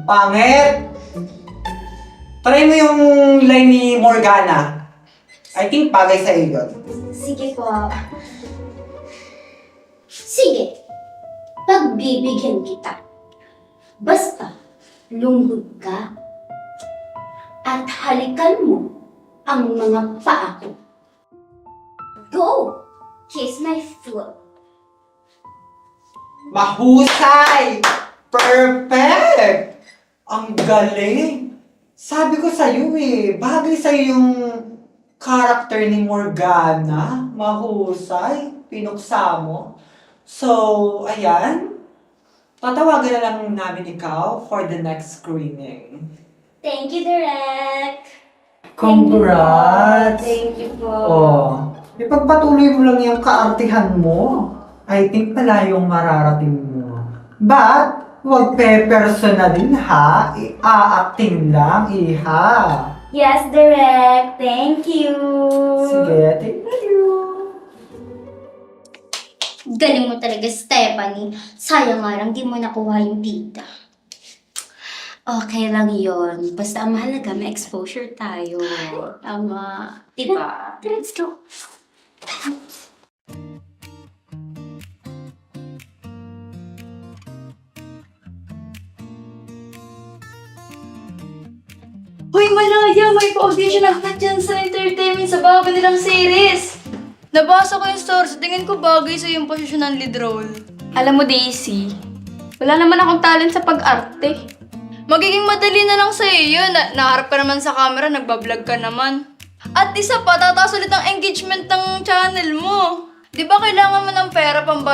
Pangit! Try mo yung line ni Morgana. I think bagay sa'yo yun. Sige po. Sige. Pagbibigyan kita. Basta, lungkot ka at halikan mo ang mga paa ko. Go! Kiss my foot. Mahusay! Perfect! Ang galing! Sabi ko sa'yo bagay sa'yo yung character ni Morgana. Mahusay. Pinuksa mo. So, ayan. Tatawagan na lang namin ikaw for the next screening. Thank you, Direk. Congrats! Thank you po. Oh, ipagpatuloy mo lang yung kaartihan mo. I think malayong mararating mo. But, huwag pe-personalin ha. I-acting lang, iha. Yes, Direk. Thank you. Sige, thank you. Galing mo talaga, Stephanie. Sayang nga lang, di mo nakuha yung tita. Okay lang yon. Basta ang mahalaga, may exposure tayo. Tama. Diba? Let's go. Hoy Malaya, may pa-audition agad dyan sa entertainment sa bago nilang series. Nabasa ko yung story, sa tingin ko bagay sa yung posisyon ng lead role. Alam mo Daisy, wala naman akong talent sa pag-arte. Magiging madali na lang sa'yo yun. Naharap ka naman sa camera, nagbablog ka naman. At isa pa, tataas ulit ang engagement ng channel mo. Di ba kailangan mo ng pera pang